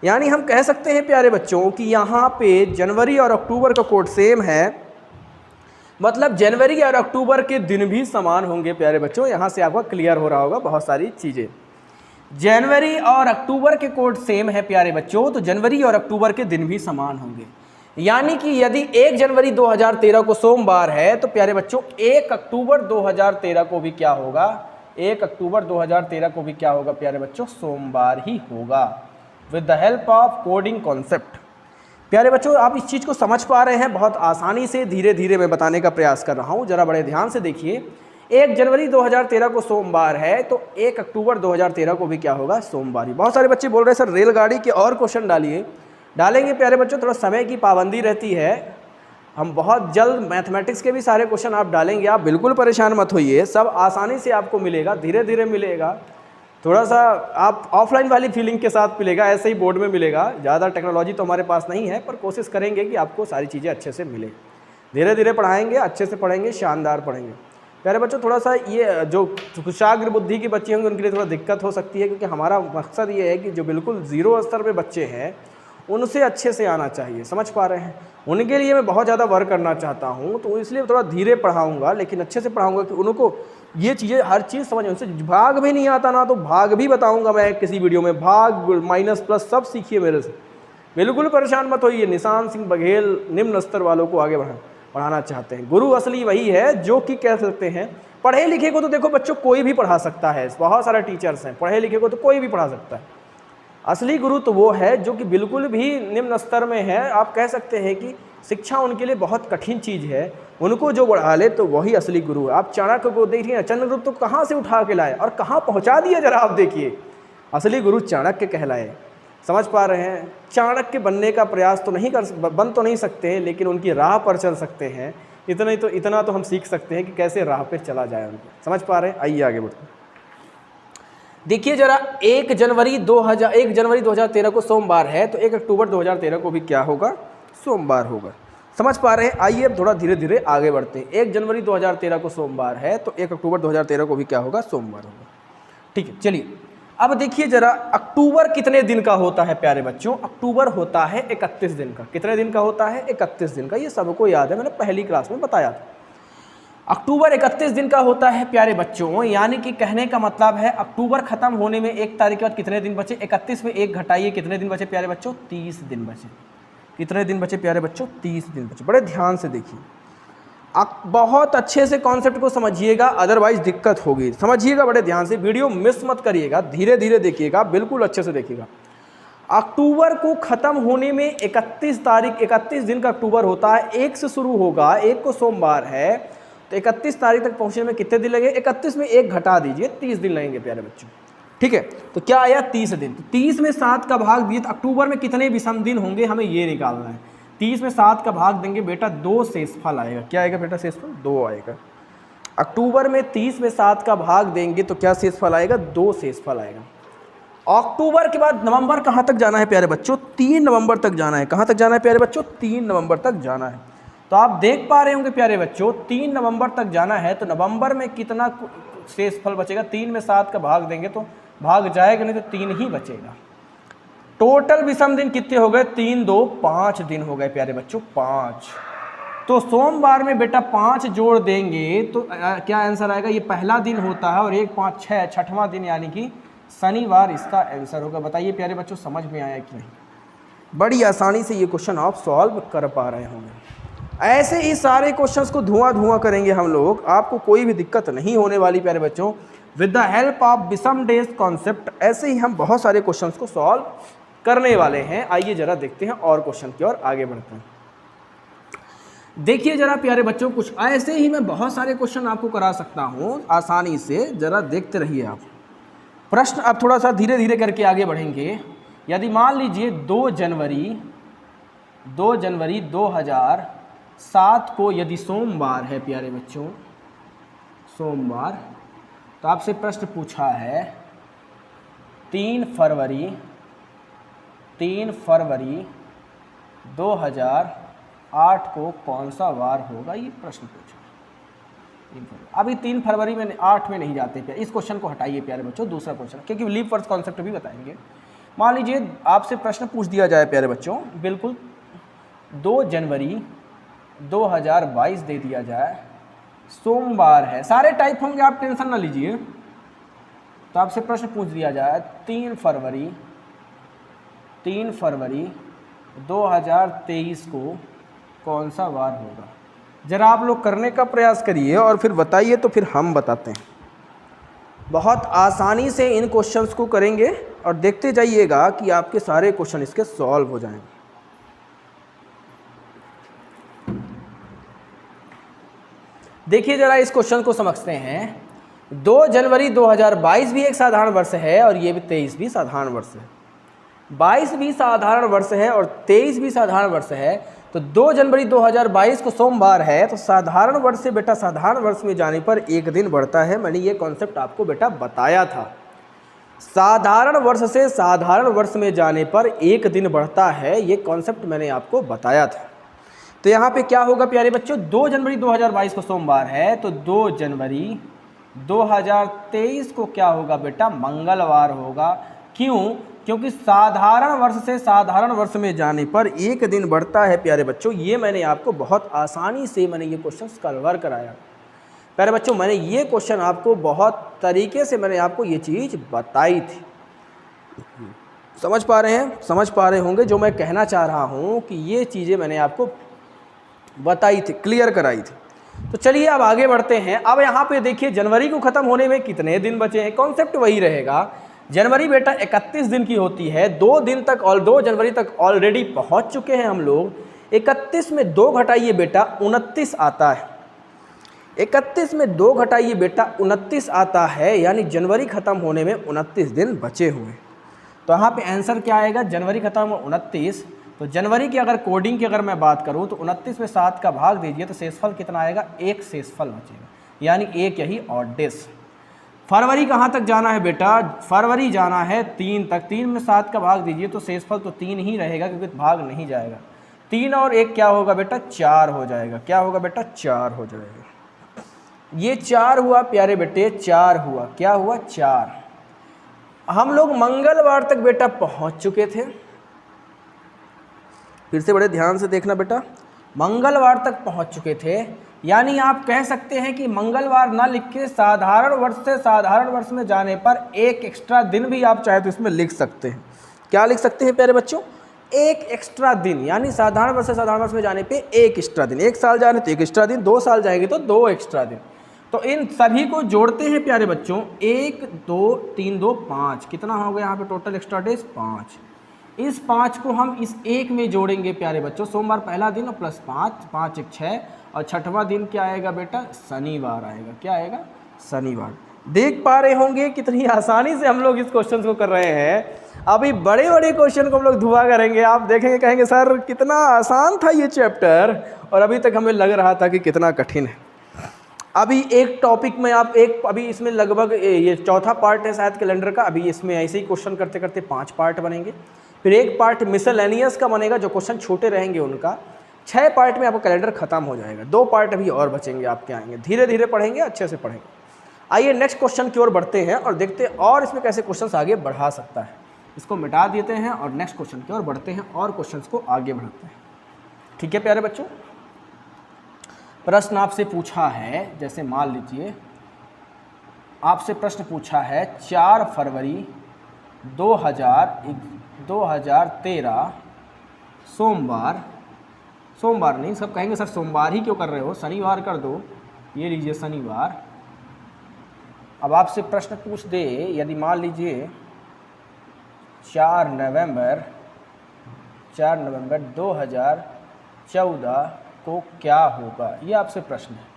यानी हम कह सकते हैं प्यारे बच्चों कि यहाँ पे जनवरी और अक्टूबर का कोड सेम है, मतलब जनवरी और अक्टूबर के दिन भी समान होंगे प्यारे बच्चों। यहाँ से आपको क्लियर हो रहा होगा बहुत सारी चीज़ें। जनवरी और अक्टूबर के कोड सेम है प्यारे बच्चों, तो जनवरी और अक्टूबर के दिन भी समान होंगे। यानी कि यदि 1 जनवरी 2013 को सोमवार है तो प्यारे बच्चों 1 अक्टूबर 2013 को भी क्या होगा, 1 अक्टूबर 2013 को भी क्या होगा प्यारे बच्चों, सोमवार ही होगा with the help of coding concept. प्यारे बच्चों, आप इस चीज़ को समझ पा रहे हैं, बहुत आसानी से धीरे धीरे मैं बताने का प्रयास कर रहा हूँ। जरा बड़े ध्यान से देखिए, 1 जनवरी 2013 को सोमवार है तो 1 अक्टूबर 2013 को भी क्या होगा, सोमवार ही। बहुत सारे बच्चे बोल रहे हैं सर रेलगाड़ी के और क्वेश्चन डालिए। डालेंगे प्यारे बच्चों, थोड़ा समय की पाबंदी रहती है, हम बहुत जल्द मैथमेटिक्स के भी सारे क्वेश्चन आप डालेंगे। आप बिल्कुल परेशान मत होइए, सब आसानी से आपको मिलेगा, धीरे धीरे मिलेगा। थोड़ा सा आप ऑफलाइन वाली फीलिंग के साथ मिलेगा, ऐसे ही बोर्ड में मिलेगा। ज़्यादा टेक्नोलॉजी तो हमारे पास नहीं है, पर कोशिश करेंगे कि आपको सारी चीज़ें अच्छे से मिले। धीरे धीरे पढ़ाएंगे, अच्छे से पढ़ेंगे, शानदार पढ़ेंगे। प्यारे बच्चों, थोड़ा सा ये जो कुशाग्र बुद्धि के बच्चे होंगे उनके लिए थोड़ा दिक्कत हो सकती है, क्योंकि हमारा मकसद ये है कि जो बिल्कुल ज़ीरो स्तर पे बच्चे हैं उनसे अच्छे से आना चाहिए। समझ पा रहे हैं? उनके लिए मैं बहुत ज़्यादा वर्क करना चाहता हूँ, तो इसलिए थोड़ा धीरे पढ़ाऊँगा, लेकिन अच्छे से पढ़ाऊँगा कि उनको ये चीज़ें हर चीज़ समझ। उनसे भाग भी नहीं आता ना, तो भाग भी बताऊँगा मैं किसी वीडियो में, भाग माइनस प्लस सब सीखिए मेरे से। बिल्कुल परेशान मत होइए। निशान सिंह बघेल निम्न स्तर वालों को आगे पढ़ाना चाहते हैं। गुरु असली वही है जो कि कह सकते हैं, पढ़े लिखे को तो देखो बच्चों कोई भी पढ़ा सकता है, बहुत सारे टीचर्स हैं, पढ़े लिखे को तो कोई भी पढ़ा सकता है। असली गुरु तो वो है जो कि बिल्कुल भी निम्न स्तर में है। आप कह सकते हैं कि शिक्षा उनके लिए बहुत कठिन चीज़ है, उनको जो बढ़ा ले तो वही असली गुरु है। आप चाणक्य को देखिए, चंद्रगुप्त तो कहाँ से उठा के लाए और कहाँ पहुँचा दिया, जरा आप देखिए। असली गुरु चाणक्य कहलाए। समझ पा रहे हैं? चाणक्य बनने का प्रयास तो नहीं बन तो नहीं सकते, लेकिन उनकी राह पर चल सकते हैं इतना तो हम सीख सकते हैं कि कैसे राह पे चला जाए उनको। समझ पा रहे हैं? आइए आगे बढ़ते हैं। देखिए जरा 1 जनवरी 2013 को सोमवार है, तो 1 अक्टूबर 2013 को भी क्या होगा? सोमवार होगा। समझ पा रहे हैं? आइए अब थोड़ा धीरे धीरे आगे बढ़ते हैं। 1 जनवरी 2013 को सोमवार है, तो 1 अक्टूबर 2013 को भी क्या होगा? सोमवार होगा। ठीक है, चलिए अब देखिए जरा अक्टूबर कितने दिन का होता है प्यारे बच्चों? अक्टूबर होता है 31 दिन का। कितने दिन का होता है? 31 दिन का। ये सबको याद है, मैंने पहली क्लास में बताया था। अक्टूबर 31 दिन का होता है प्यारे बच्चों, यानी कि कहने का मतलब है अक्टूबर खत्म होने में 1 तारीख के बाद कितने दिन बचे? 31 में 1 घटाइए, कितने दिन बचे प्यारे बच्चों? 30 दिन बचे। कितने दिन बचे प्यारे बच्चों? 30 दिन बचे। बड़े ध्यान से देखिए, बहुत अच्छे से कॉन्सेप्ट को समझिएगा, अदरवाइज दिक्कत होगी। समझिएगा बड़े ध्यान से, वीडियो मिस मत करिएगा, धीरे धीरे देखिएगा, बिल्कुल अच्छे से देखिएगा। अक्टूबर को ख़त्म होने में 31 दिन का अक्टूबर होता है। 1 से शुरू होगा, 1 को सोमवार है, तो 31 तारीख तक पहुंचने में कितने दिन लगे? 31 में 1 घटा दीजिए, 30 दिन लगेंगे प्यारे बच्चों। ठीक है, तो क्या आया? 30 दिन। तो 30 में 7 का भाग दिए, तो अक्टूबर में कितने विषम दिन होंगे हमें ये निकालना है। 30 में 7 का भाग देंगे बेटा, 2 शेषफल आएगा। क्या आएगा बेटा? शेषफल 2 आएगा। अक्टूबर में 30 में 7 का भाग देंगे तो क्या शेषफल आएगा? 2 शेषफल आएगा। अक्टूबर के बाद नवंबर कहाँ तक जाना है प्यारे बच्चों? 3 नवंबर तक जाना है। कहाँ तक जाना है प्यारे बच्चों? 3 नवंबर तक जाना है। तो आप देख पा रहे होंगे प्यारे बच्चों, 3 नवंबर तक जाना है, तो नवंबर में कितना शेषफल बचेगा? 3 में 7 का भाग देंगे तो भाग जाएगा नहीं, तो 3 ही बचेगा। टोटल विषम दिन कितने हो गए? 3 2 5 दिन हो गए प्यारे बच्चों, 5। तो सोमवार में बेटा 5 जोड़ देंगे तो क्या आंसर आएगा? ये पहला दिन होता है, और 1 5 6 छठवां दिन, यानी कि शनिवार इसका आंसर होगा। बताइए प्यारे बच्चों, समझ में आया कि नहीं? बड़ी आसानी से ये क्वेश्चन आप सॉल्व कर पा रहे होंगे। ऐसे ही सारे क्वेश्चंस को धुआं करेंगे हम लोग, आपको कोई भी दिक्कत नहीं होने वाली प्यारे बच्चों। विद द हेल्प ऑफ विषम डेज कॉन्सेप्ट ऐसे ही हम बहुत सारे क्वेश्चंस को सॉल्व करने वाले हैं। आइए जरा देखते हैं और क्वेश्चन की ओर आगे बढ़ते हैं। देखिए जरा प्यारे बच्चों, कुछ ऐसे ही मैं बहुत सारे क्वेश्चन आपको करा सकता हूं आसानी से, जरा देखते रहिए आप। प्रश्न अब थोड़ा सा धीरे धीरे करके आगे बढ़ेंगे। यदि मान लीजिए 2 जनवरी 2007 को यदि सोमवार है प्यारे बच्चों, सोमवार, तो आपसे प्रश्न पूछा है 3 फरवरी 2008 को कौन सा वार होगा? ये प्रश्न पूछा। अभी 3 फरवरी में 8 में नहीं जाते प्यारे, इस क्वेश्चन को हटाइए प्यारे बच्चों। दूसरा क्वेश्चन, क्योंकि लीप वर्ष कॉन्सेप्ट भी बताएंगे। मान लीजिए आपसे प्रश्न पूछ दिया जाए प्यारे बच्चों, बिल्कुल 2 जनवरी 2022 दे दिया जाए, सोमवार है, सारे टाइप होंगे, आप टेंशन ना लीजिए। तो आपसे प्रश्न पूछ दिया जाए 3 फरवरी 2023 को कौन सा वार होगा? जरा आप लोग करने का प्रयास करिए और फिर बताइए, तो फिर हम बताते हैं। बहुत आसानी से इन क्वेश्चंस को करेंगे और देखते जाइएगा कि आपके सारे क्वेश्चन इसके सॉल्व हो जाएंगे। देखिए जरा इस क्वेश्चन को समझते हैं। 2 जनवरी 2022 भी एक साधारण वर्ष है, और ये भी 23 भी साधारण वर्ष है। 22 भी साधारण वर्ष है और 23 भी साधारण वर्ष है। तो 2 जनवरी 2022 को सोमवार है, तो साधारण वर्ष से बेटा साधारण वर्ष में जाने पर 1 दिन बढ़ता है। मैंने ये कॉन्सेप्ट आपको बेटा बताया था। साधारण वर्ष से साधारण वर्ष में जाने पर 1 दिन बढ़ता है, ये कॉन्सेप्ट मैंने आपको बताया था। तो यहाँ पे क्या होगा प्यारे बच्चों? 2 जनवरी 2022 को सोमवार है, तो 2 जनवरी 2023 को क्या होगा बेटा? मंगलवार होगा। क्यों? क्योंकि साधारण वर्ष से साधारण वर्ष में जाने पर 1 दिन बढ़ता है प्यारे बच्चों। ये मैंने आपको बहुत आसानी से ये क्वेश्चन कवर कराया प्यारे बच्चों। मैंने ये क्वेश्चन आपको बहुत तरीके से मैंने आपको ये चीज़ बताई थी। समझ पा रहे हैं? समझ पा रहे होंगे जो मैं कहना चाह रहा हूँ, कि ये चीज़ें मैंने आपको बताई थी, क्लियर कराई थी। तो चलिए अब आगे बढ़ते हैं। अब यहाँ पे देखिए जनवरी को ख़त्म होने में कितने दिन बचे हैं? कॉन्सेप्ट वही रहेगा। जनवरी बेटा 31 दिन की होती है। 2 जनवरी तक ऑलरेडी पहुँच चुके हैं हम लोग। 31 में 2 घटाइए बेटा 29 आता है। 31 में 2 घटाइए बेटा 29 आता है, यानी जनवरी ख़त्म होने में 29 दिन बचे हुए। तो यहाँ पे आंसर क्या आएगा? जनवरी ख़त्म 29, तो जनवरी की अगर कोडिंग की अगर मैं बात करूं तो 29 में 7 का भाग दीजिए तो शेषफल कितना आएगा, 1 शेषफल बचेगा, यानी 1 यही ऑड डेज। फरवरी कहाँ तक जाना है बेटा, फरवरी जाना है 3 तक, 3 में 7 का भाग दीजिए तो शेषफल तो 3 ही रहेगा क्योंकि भाग नहीं जाएगा। 3 और 1 क्या होगा बेटा, 4 हो जाएगा। क्या होगा बेटा, 4 हो जाएगा। ये 4 हुआ प्यारे बेटे, 4 हुआ, क्या हुआ, 4। हम लोग मंगलवार तक बेटा पहुंच चुके थे। फिर से बड़े ध्यान से देखना बेटा, मंगलवार तक पहुंच चुके थे, यानी आप कह सकते हैं कि मंगलवार ना लिख के साधारण वर्ष से साधारण वर्ष में जाने पर एक एक्स्ट्रा दिन भी आप चाहे तो इसमें लिख सकते हैं। क्या लिख सकते हैं प्यारे बच्चों, एक एक्स्ट्रा दिन, यानी साधारण वर्ष से साधारण वर्ष में जाने पे एक एक्स्ट्रा दिन। 1 साल जाने तो 1 एक्स्ट्रा दिन, 2 साल जाएंगे तो 2 एक्स्ट्रा दिन। तो इन सभी को जोड़ते हैं प्यारे बच्चों, 1 2 3 2 5, कितना हो गया यहाँ पे टोटल एक्स्ट्रा डेज, 5। इस 5 को हम इस 1 में जोड़ेंगे प्यारे बच्चों, सोमवार पहला दिन और प्लस 5, 5 1 6, और छठवां दिन क्या आएगा बेटा, शनिवार आएगा। क्या आएगा, शनिवार। देख पा रहे होंगे कितनी आसानी से हम लोग इस क्वेश्चन को कर रहे हैं। अभी बड़े बड़े क्वेश्चन को हम लोग धुआ करेंगे, आप देखेंगे कहेंगे सर कितना आसान था ये चैप्टर, और अभी तक हमें लग रहा था कि कितना कठिन है। अभी एक टॉपिक में आप अभी इसमें लगभग ये चौथा पार्ट है शायद कैलेंडर का, अभी इसमें ऐसे ही क्वेश्चन करते करते 5 पार्ट बनेंगे। फिर एक पार्ट मिसलेनियस का बनेगा, जो क्वेश्चन छोटे रहेंगे उनका। 6 पार्ट में आपका कैलेंडर खत्म हो जाएगा। 2 पार्ट अभी और बचेंगे आपके आएंगे, धीरे धीरे पढ़ेंगे, अच्छे से पढ़ेंगे। आइए नेक्स्ट क्वेश्चन की ओर बढ़ते हैं और देखते हैं और इसमें कैसे क्वेश्चन आगे बढ़ा सकता है। इसको मिटा देते हैं और नेक्स्ट क्वेश्चन की ओर बढ़ते हैं और क्वेश्चन को आगे बढ़ाते हैं। ठीक है प्यारे बच्चों, प्रश्न आपसे पूछा है, जैसे मान लीजिए आपसे प्रश्न पूछा है 4 फरवरी 2013 सोमवार नहीं, सब कहेंगे सर सोमवार ही क्यों कर रहे हो, शनिवार कर दो। ये लीजिए शनिवार। अब आपसे प्रश्न पूछ दे, यदि मान लीजिए 4 नवंबर 2014 को क्या होगा, ये आपसे प्रश्न है।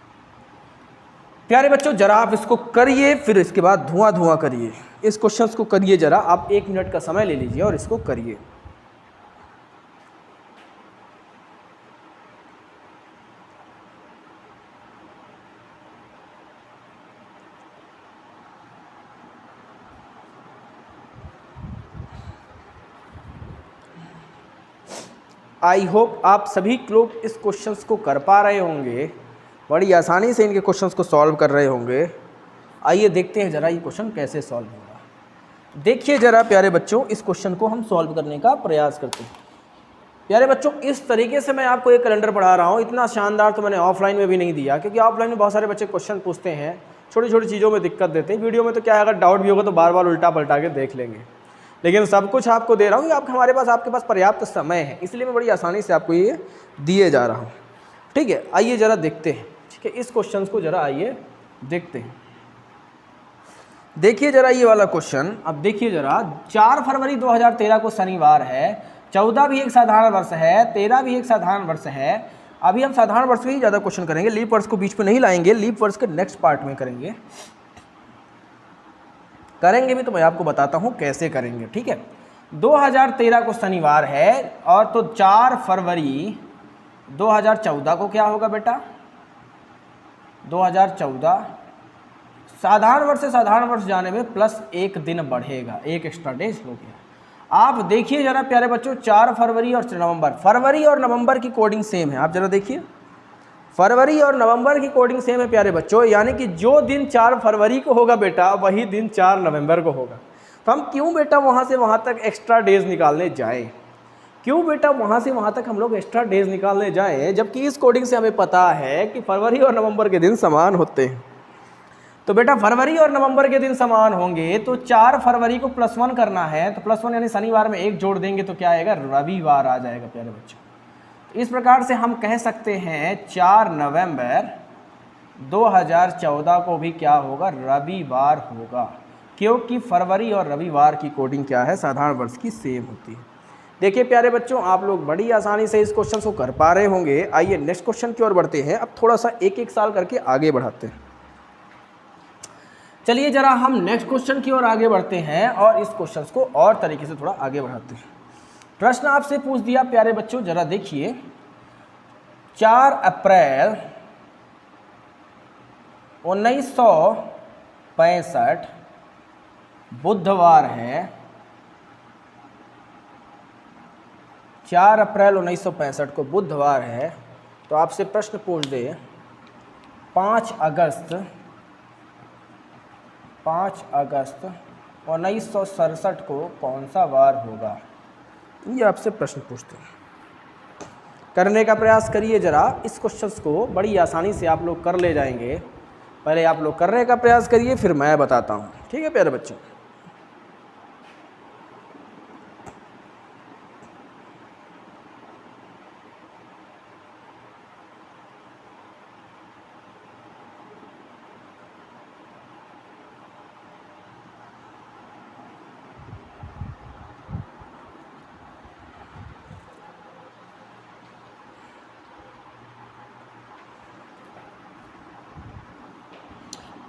प्यारे बच्चों जरा आप इसको करिए, फिर इसके बाद धुआं करिए। इस क्वेश्चन को करिए जरा, आप 1 मिनट का समय ले लीजिए और इसको करिए। आई होप आप सभी लोग इस क्वेश्चंस को कर पा रहे होंगे, बड़ी आसानी से इनके क्वेश्चंस को सॉल्व कर रहे होंगे। आइए देखते हैं जरा ये क्वेश्चन कैसे सॉल्व होगा। देखिए जरा प्यारे बच्चों, इस क्वेश्चन को हम सॉल्व करने का प्रयास करते हैं। प्यारे बच्चों इस तरीके से मैं आपको एक कैलेंडर पढ़ा रहा हूँ, इतना शानदार तो मैंने ऑफलाइन में भी नहीं दिया, क्योंकि ऑफलाइन में बहुत सारे बच्चे क्वेश्चन पूछते हैं, छोटी छोटी चीज़ों में दिक्कत देते हैं। वीडियो में तो क्या है, अगर डाउट भी होगा तो बार बार उल्टा पलटा के देख लेंगे, लेकिन सब कुछ आपको दे रहा हूँ। आपके पास पर्याप्त समय है, इसलिए मैं बड़ी आसानी से आपको ये दिए जा रहा हूँ। ठीक है, आइए जरा देखते हैं। ठीक है, इस क्वेश्चन को जरा आइए देखते हैं। देखिए जरा ये वाला क्वेश्चन, अब देखिए जरा, 4 फरवरी 2013 को शनिवार है, 14 भी एक साधारण वर्ष है, 13 भी एक साधारण वर्ष है। अभी हम साधारण वर्ष में ही ज़्यादा क्वेश्चन करेंगे, लीप वर्ष को बीच में नहीं लाएंगे, लीप वर्ष के नेक्स्ट पार्ट में करेंगे भी तो मैं आपको बताता हूँ कैसे करेंगे। ठीक है, 2013 को शनिवार है, और तो 4 फरवरी 2014 को क्या होगा बेटा, 2014 साधारण वर्ष से साधारण वर्ष जाने में प्लस 1 दिन बढ़ेगा, 1 एक्स्ट्रा डेज हो गया। आप देखिए जरा प्यारे बच्चों, 4 फरवरी और नवंबर, फरवरी और नवंबर की कोडिंग सेम है। आप जरा देखिए, फरवरी और नवंबर की कोडिंग सेम है प्यारे बच्चों, यानी कि जो दिन 4 फरवरी को होगा बेटा, वही दिन 4 नवंबर को होगा। तो हम क्यों बेटा वहाँ से वहाँ तक एक्स्ट्रा डेज निकालने जाएँ, क्यों बेटा वहाँ से वहाँ तक हम लोग एक्स्ट्रा डेज निकालने जाएँ, जबकि इस कोडिंग से हमें पता है कि फरवरी और नवंबर के दिन समान होते हैं। तो बेटा फरवरी और नवंबर के दिन समान होंगे, तो 4 फरवरी को +1 करना है, तो +1 यानी शनिवार में 1 जोड़ देंगे तो क्या आएगा, रविवार आ जाएगा प्यारे बच्चों। इस प्रकार से हम कह सकते हैं 4 नवंबर 2014 को भी क्या होगा, रविवार होगा, क्योंकि फरवरी और रविवार की कोडिंग क्या है, साधारण वर्ष की सेम होती है। देखिए प्यारे बच्चों, आप लोग बड़ी आसानी से इस क्वेश्चन को कर पा रहे होंगे। आइए नेक्स्ट क्वेश्चन की ओर बढ़ते हैं। अब थोड़ा सा एक साल करके आगे बढ़ाते हैं। चलिए जरा हम नेक्स्ट क्वेश्चन की ओर आगे बढ़ते हैं और इस क्वेश्चन को और तरीके से थोड़ा आगे बढ़ाते हैं। प्रश्न आपसे पूछ दिया प्यारे बच्चों, जरा देखिए 4 अप्रैल 1965 बुधवार है। 4 अप्रैल 1965 को बुधवार है, तो आपसे प्रश्न पूछ दे 5 अगस्त 1967 को कौन सा वार होगा, ये आपसे प्रश्न पूछते हैं। करने का प्रयास करिए जरा, इस क्वेश्चंस को बड़ी आसानी से आप लोग कर ले जाएंगे। पहले आप लोग करने का प्रयास करिए, फिर मैं बताता हूँ, ठीक है प्यारे बच्चों।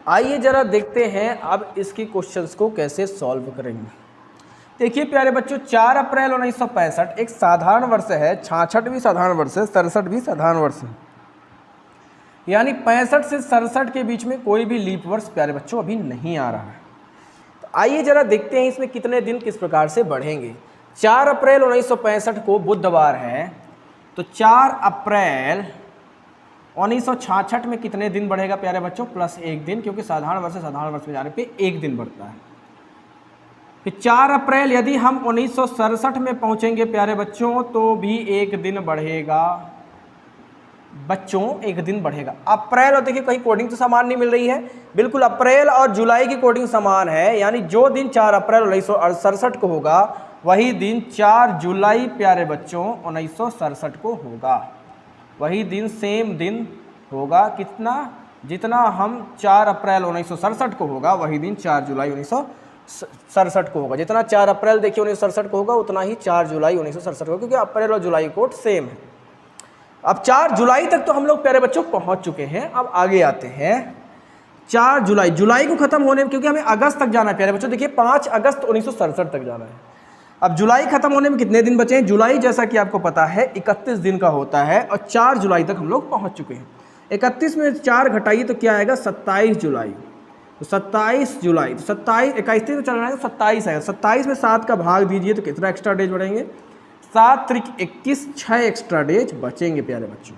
आइए जरा देखते हैं अब इसकी क्वेश्चंस को कैसे सॉल्व करेंगे। देखिए प्यारे बच्चों, 4 अप्रैल 1965 एक साधारण वर्ष है, 66 भी साधारण वर्ष है, 67 भी साधारण वर्ष है, यानी 65 से 67 के बीच में कोई भी लीप वर्ष प्यारे बच्चों अभी नहीं आ रहा है। तो आइए जरा देखते हैं इसमें कितने दिन किस प्रकार से बढ़ेंगे। 4 अप्रैल 1965 को बुधवार है, तो 4 अप्रैल 1966 में कितने दिन बढ़ेगा प्यारे बच्चों, प्लस 1 दिन, क्योंकि साधारण वर्ष से साधारण वर्ष में जाने पे 1 दिन बढ़ता है। फिर 4 अप्रैल यदि हम 1967 में पहुंचेंगे प्यारे बच्चों, तो भी 1 दिन बढ़ेगा बच्चों, 1 दिन बढ़ेगा। अप्रैल, और देखिए कहीं कोडिंग तो समान नहीं मिल रही है, बिल्कुल अप्रैल और जुलाई की कोडिंग समान है, यानी जो दिन 4 अप्रैल 1967 को होगा वही दिन 4 जुलाई प्यारे बच्चों 1967 को होगा। वही दिन सेम दिन होगा, कितना, जितना हम 4 अप्रैल 1967 को होगा वही दिन 4 जुलाई 1967 को होगा। जितना 4 अप्रैल देखिए 1967 को होगा उतना ही 4 जुलाई 1967 को, क्योंकि अप्रैल और जुलाई कोड सेम है। अब 4 जुलाई तक तो हम लोग प्यारे बच्चों पहुंच चुके हैं। अब आगे आते हैं 4 जुलाई को खत्म होने में, क्योंकि हमें अगस्त तक जाना है प्यारे बच्चों। देखिए 5 अगस्त 1967 तक जाना है। अब जुलाई खत्म होने में कितने दिन बचे हैं? जुलाई जैसा कि आपको पता है 31 दिन का होता है, और 4 जुलाई तक हम लोग पहुंच चुके हैं। 31 में 4 घटाइए तो क्या आएगा, 27 जुलाई। तो 27 जुलाई, तो 27 31 तो चल रहा है, तो 27 आएगा। 27 में 7 का भाग दीजिए तो कितना एक्स्ट्रा डेज बढ़ेंगे, 7 त्रिक 21, 6 एक्स्ट्रा डेज बचेंगे प्यारे बच्चों।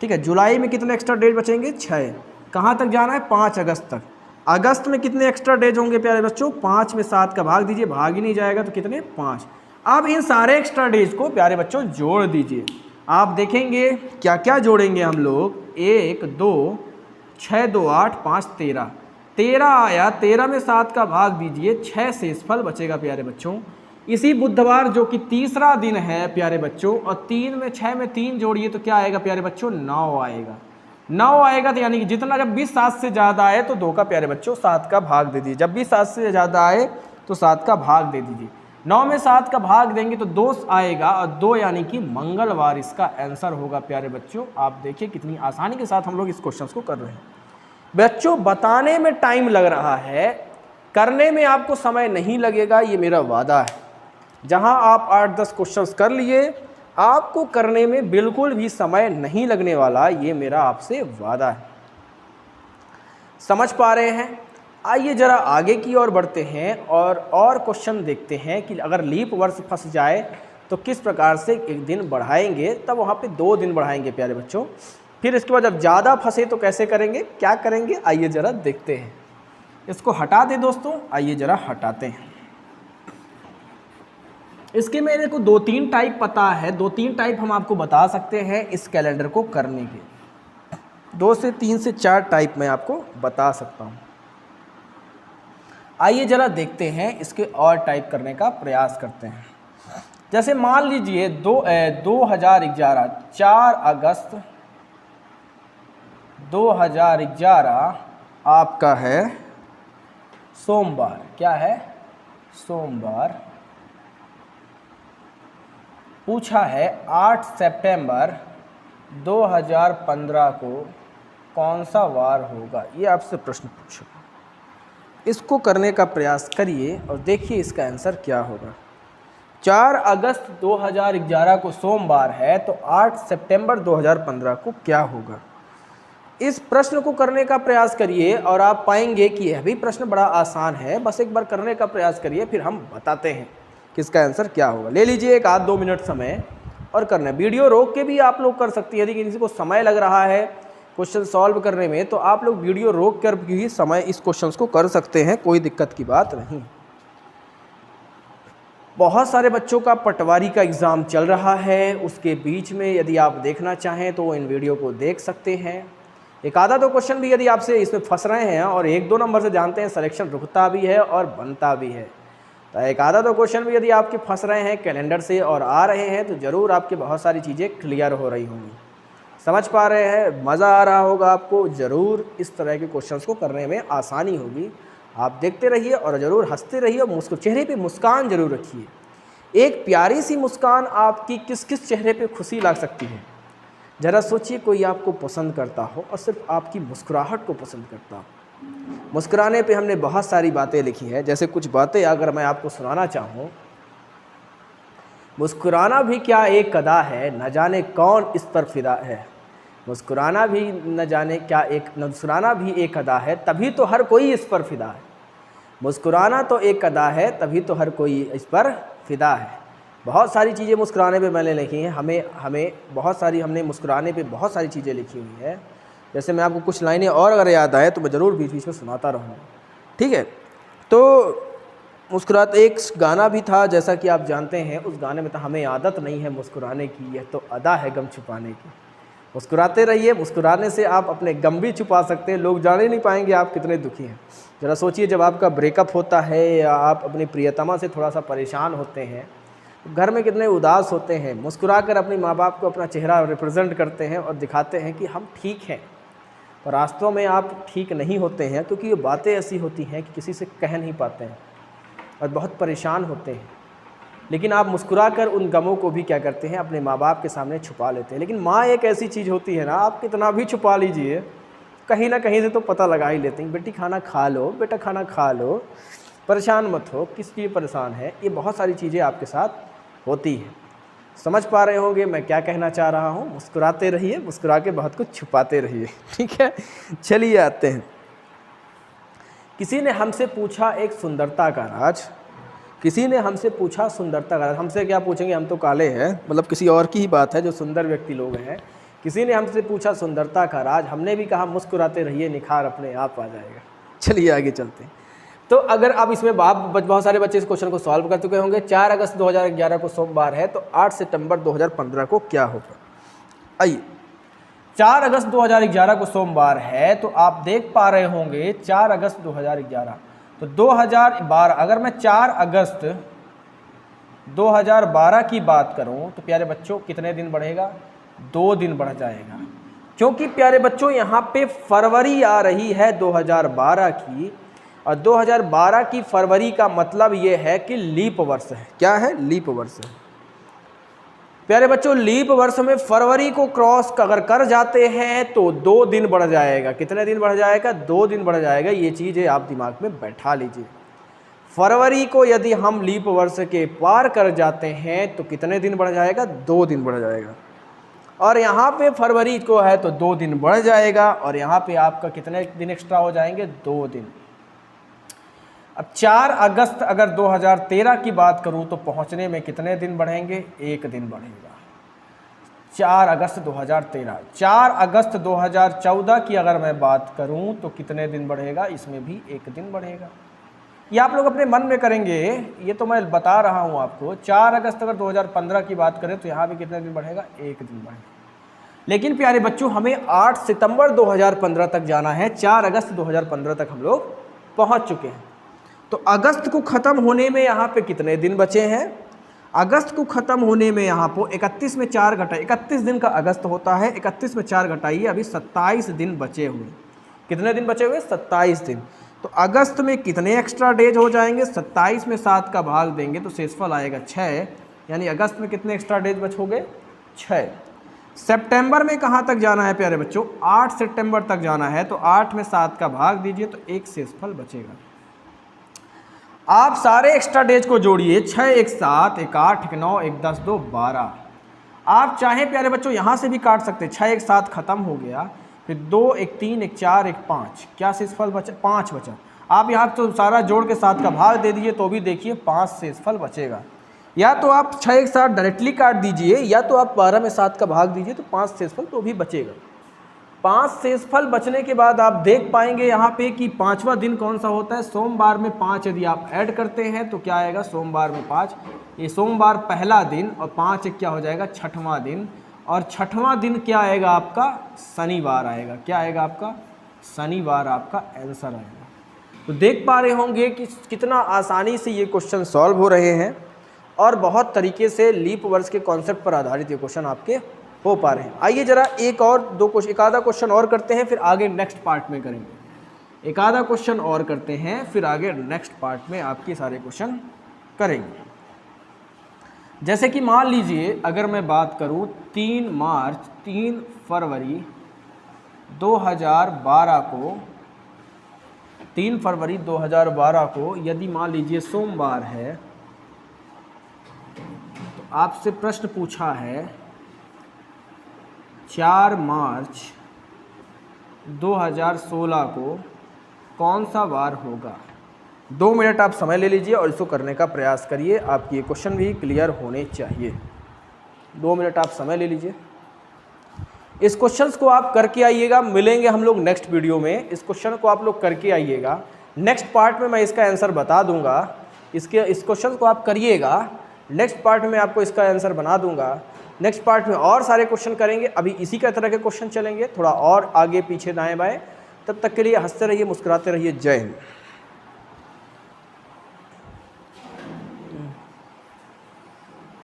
ठीक है, जुलाई में कितने एक्स्ट्रा डेज बचेंगे, 6। कहाँ तक जाना है, 5 अगस्त तक। अगस्त में कितने एक्स्ट्रा डेज होंगे प्यारे बच्चों, 5 में 7 का भाग दीजिए, भाग ही नहीं जाएगा तो कितने, 5। अब इन सारे एक्स्ट्रा डेज को प्यारे बच्चों जोड़ दीजिए। आप देखेंगे क्या क्या जोड़ेंगे हम लोग, 1 2 6 2 8 5 13 13 आया, 13 में 7 का भाग दीजिए, 6 शेषफल बचेगा प्यारे बच्चों। इसी बुधवार जो कि तीसरा दिन है प्यारे बच्चों, और 3 में 6 में 3 जोड़िए तो क्या आएगा प्यारे बच्चों, 9 आएगा। 9 आएगा तो यानी कि जितना, जब भी 7 से ज़्यादा आए तो 2 का प्यारे बच्चों 7 का भाग दे दीजिए। जब भी 7 से ज़्यादा आए तो 7 का भाग दे दीजिए। 9 में 7 का भाग देंगे तो 2 आएगा, और 2 यानी कि मंगलवार इसका आंसर होगा प्यारे बच्चों। आप देखिए कितनी आसानी के साथ हम लोग इस क्वेश्चन को कर रहे हैं। बच्चों बताने में टाइम लग रहा है, करने में आपको समय नहीं लगेगा, ये मेरा वादा है। जहाँ आप 8-10 क्वेश्चन कर लिए, आपको करने में बिल्कुल भी समय नहीं लगने वाला, ये मेरा आपसे वादा है। समझ पा रहे हैं? आइए जरा आगे की ओर बढ़ते हैं और क्वेश्चन देखते हैं कि अगर लीप वर्ष फंस जाए तो किस प्रकार से 1 दिन बढ़ाएंगे, तब वहाँ पे 2 दिन बढ़ाएंगे प्यारे बच्चों। फिर इसके बाद जब ज़्यादा फंसे तो कैसे करेंगे, क्या करेंगे, आइए जरा देखते हैं। इसको हटा दें दोस्तों, आइए जरा हटाते हैं। इसके मेरे को 2-3 टाइप पता है, 2-3 टाइप हम आपको बता सकते हैं इस कैलेंडर को करने के। 2 से 3 से 4 टाइप मैं आपको बता सकता हूँ। आइए जरा देखते हैं, इसके और टाइप करने का प्रयास करते हैं। जैसे मान लीजिए 2011 4 अगस्त 2011 आपका है सोमवार। क्या है, सोमवार। पूछा है 8 सितंबर 2015 को कौन सा वार होगा, ये आपसे प्रश्न पूछा। इसको करने का प्रयास करिए और देखिए इसका आंसर क्या होगा। 4 अगस्त 2011 को सोमवार है तो 8 सितंबर 2015 को क्या होगा। इस प्रश्न को करने का प्रयास करिए और आप पाएंगे कि यह भी प्रश्न बड़ा आसान है। बस एक बार करने का प्रयास करिए, फिर हम बताते हैं कि इसका आंसर क्या होगा। ले लीजिए एक आध 2 मिनट समय और करना है। वीडियो रोक के भी आप लोग कर सकती है, यदि किसी को समय लग रहा है क्वेश्चन सॉल्व करने में तो आप लोग वीडियो रोक कर भी समय इस क्वेश्चन को कर सकते हैं, कोई दिक्कत की बात नहीं। बहुत सारे बच्चों का पटवारी का एग्ज़ाम चल रहा है, उसके बीच में यदि आप देखना चाहें तो इन वीडियो को देख सकते हैं। एक आधा तो क्वेश्चन भी यदि आपसे इसमें फंस रहे हैं और 1-2 नंबर से जानते हैं, सिलेक्शन रुकता भी है और बनता भी है। तो एक आधा तो क्वेश्चन भी यदि आपके फंस रहे हैं कैलेंडर से और आ रहे हैं तो ज़रूर आपकी बहुत सारी चीज़ें क्लियर हो रही होंगी, समझ पा रहे हैं, मज़ा आ रहा होगा आपको। ज़रूर इस तरह के क्वेश्चंस को करने में आसानी होगी। आप देखते रहिए और ज़रूर हंसते रहिए और चेहरे पे मुस्कान ज़रूर रखिए। एक प्यारी सी मुस्कान आपकी किस किस चेहरे पे खुशी ला सकती है। ज़रा सोचिए, कोई आपको पसंद करता हो और सिर्फ आपकी मुस्कुराहट को पसंद करता हो। मुस्कुराने पे हमने बहुत सारी बातें लिखी है, जैसे कुछ बातें अगर मैं आपको सुनाना चाहूँ। मुस्कुराना भी क्या एक अदा है, न जाने कौन इस पर फिदा है। मुस्कुराना भी न जाने क्या मुस्कुराना भी एक अदा है, तभी तो हर कोई इस पर फिदा है। मुस्कुराना तो एक अदा है, तभी तो हर कोई इस पर फिदा है। बहुत सारी चीज़ें मुस्कुराने पे मैंने लिखी हैं। हमने मुस्कुराने पे बहुत सारी चीज़ें लिखी हुई है। जैसे मैं आपको कुछ लाइनें और अगर याद आए तो मैं ज़रूर बीच बीच में सुनाता रहूँगा, ठीक है। तो मुस्कुराते एक गाना भी था, जैसा कि आप जानते हैं, उस गाने में था हमें आदत नहीं है मुस्कुराने की, यह तो अदा है गम छुपाने की। मुस्कुराते रहिए, मुस्कुराने से आप अपने गम भी छुपा सकते हैं, लोग जान ही नहीं पाएंगे आप कितने दुखी हैं। ज़रा सोचिए, जब आपका ब्रेकअप होता है या आप अपनी प्रियतमा से थोड़ा सा परेशान होते हैं, घर में कितने उदास होते हैं, मुस्कुराकर अपने माँ बाप को अपना चेहरा रिप्रेजेंट करते हैं और दिखाते हैं कि हम ठीक हैं। पर वास्तव में आप ठीक नहीं होते हैं, क्योंकि ये बातें ऐसी होती हैं कि किसी से कह नहीं पाते हैं और बहुत परेशान होते हैं। लेकिन आप मुस्कुराकर उन गमों को भी क्या करते हैं, अपने माँ बाप के सामने छुपा लेते हैं। लेकिन माँ एक ऐसी चीज़ होती है ना, आप कितना भी छुपा लीजिए, कहीं ना कहीं से तो पता लगा ही लेते हैं। बेटी खाना खा लो, बेटा खाना खा लो, परेशान मत हो, किस लिए परेशान है। ये बहुत सारी चीज़ें आपके साथ होती हैं। समझ पा रहे होंगे मैं क्या कहना चाह रहा हूँ। मुस्कुराते रहिए, मुस्कुरा के बहुत कुछ छुपाते रहिए, ठीक है। चलिए आते हैं। किसी ने हमसे पूछा एक सुंदरता का राज। किसी ने हमसे पूछा सुंदरता का राज। हमसे क्या पूछेंगे, हम तो काले हैं, मतलब किसी और की ही बात है जो सुंदर व्यक्ति लोग हैं। किसी ने हमसे पूछा सुंदरता का राज, हमने भी कहा मुस्कुराते रहिए, निखार अपने आप आ जाएगा। चलिए आगे चलते हैं। तो अगर आप इसमें बहुत सारे बच्चे इस क्वेश्चन को सॉल्व कर चुके होंगे। 4 अगस्त 2011 को सोमवार है तो 8 सितंबर 2015 को क्या होगा। आइए, 4 अगस्त 2011 को सोमवार है तो आप देख पा रहे होंगे 4 अगस्त 2011 तो 2012। अगर मैं 4 अगस्त 2012 की बात करूं तो प्यारे बच्चों कितने दिन बढ़ेगा, 2 दिन बढ़ जाएगा। क्योंकि प्यारे बच्चों यहाँ पे फरवरी आ रही है 2012 की, और 2012 की फरवरी का मतलब ये है कि लीप वर्ष है। क्या है, लीप वर्ष है। प्यारे बच्चों लीप वर्ष में फरवरी को क्रॉस अगर कर जाते हैं तो 2 दिन बढ़ जाएगा। कितने दिन बढ़ जाएगा, 2 दिन बढ़ जाएगा। ये चीज़ें आप दिमाग में बैठा लीजिए। फरवरी को यदि हम लीप वर्ष के पार कर जाते हैं तो कितने दिन बढ़ जाएगा, 2 दिन बढ़ जाएगा। और यहाँ पे फरवरी को है तो 2 दिन बढ़ जाएगा और यहाँ पे आपका कितने दिन एक्स्ट्रा हो जाएंगे, 2 दिन। अब 4 अगस्त अगर 2013 की बात करूं तो पहुंचने में कितने दिन बढ़ेंगे, 1 दिन बढ़ेगा। 4 अगस्त 2013। 4 अगस्त 2014 की अगर मैं बात करूं तो कितने दिन बढ़ेगा, इसमें भी 1 दिन बढ़ेगा। ये आप लोग अपने मन में करेंगे, ये तो मैं बता रहा हूं आपको। 4 अगस्त अगर 2015 की बात करें तो यहाँ भी कितने दिन बढ़ेगा, 1 दिन बढ़ेगा। लेकिन प्यारे बच्चों हमें 8 सितंबर 2015 तक जाना है। 4 अगस्त 2015 तक हम लोग पहुँच चुके हैं। तो अगस्त को ख़त्म होने में यहाँ पे कितने दिन बचे हैं, अगस्त को ख़त्म होने में यहाँ पर 31 में 4 घटाए, 31 दिन का अगस्त होता है, 31 में 4 घटाइए, अभी 27 दिन बचे हुए। कितने दिन बचे हुए, 27 दिन। तो अगस्त में कितने एक्स्ट्रा डेज हो जाएंगे, 27 में 7 का भाग देंगे तो शेषफल आएगा 6, यानी अगस्त में कितने एक्स्ट्रा डेज बचोगे, 6। सितंबर में कहाँ तक जाना है प्यारे बच्चों, 8 सितंबर तक जाना है। तो 8 में 7 का भाग दीजिए तो 1 शेषफल बचेगा। आप सारे एक्स्ट्रा डेज को जोड़िए, 6 1 7 1 8 1 9 1 10 2 12। आप चाहें प्यारे बच्चों यहाँ से भी काट सकते हैं, 6 1 7 खत्म हो गया, फिर 2 1 3 1 4 1 5, क्या शेषफल बचा? 5 बचा। आप यहाँ तो सारा जोड़ के 7 का भाग दे दीजिए तो भी देखिए 5 शेषफल बचेगा। या तो आप 6 1 7 डायरेक्टली काट दीजिए, या तो आप 12 में 7 का भाग दीजिए तो 5 शेषफल तो भी बचेगा। 5 शेषफल बचने के बाद आप देख पाएंगे यहाँ पे कि 5वां दिन कौन सा होता है। सोमवार में 5 यदि आप ऐड करते हैं तो क्या आएगा? सोमवार में 5, ये सोमवार पहला दिन, और 5 क्या हो जाएगा? छठवां दिन, और छठवां दिन क्या आएगा आपका? शनिवार आएगा। क्या आएगा आपका? शनिवार आपका आंसर आएगा। तो देख पा रहे होंगे कि कितना आसानी से ये क्वेश्चन सॉल्व हो रहे हैं, और बहुत तरीके से लीप वर्ष के कॉन्सेप्ट पर आधारित ये क्वेश्चन आपके हो पा रहे हैं। आइए जरा एक आधा क्वेश्चन और करते हैं, फिर आगे नेक्स्ट पार्ट में करेंगे। एक आधा क्वेश्चन और करते हैं, फिर आगे नेक्स्ट पार्ट में आपके सारे क्वेश्चन करेंगे। जैसे कि मान लीजिए अगर मैं बात करूं 3 फरवरी 2012 को यदि मान लीजिए सोमवार है, तो आपसे प्रश्न पूछा है 4 मार्च 2016 को कौन सा वार होगा। 2 मिनट आप समय ले लीजिए और इसको करने का प्रयास करिए, आपकी ये क्वेश्चन भी क्लियर होने चाहिए। 2 मिनट आप समय ले लीजिए, इस क्वेश्चंस को आप करके आइएगा। मिलेंगे हम लोग नेक्स्ट वीडियो में, इस क्वेश्चन को आप लोग करके आइएगा। नेक्स्ट पार्ट में मैं इसका आंसर बता दूंगा, इस क्वेश्चन को आप करिएगा, नेक्स्ट पार्ट में आपको इसका आंसर बना दूंगा। नेक्स्ट पार्ट में और सारे क्वेश्चन करेंगे, अभी इसी का तरह के क्वेश्चन चलेंगे, थोड़ा और आगे पीछे दाएं बाएं। तब तक के लिए हंसते रहिए, मुस्कुराते रहिए। जय हिंद।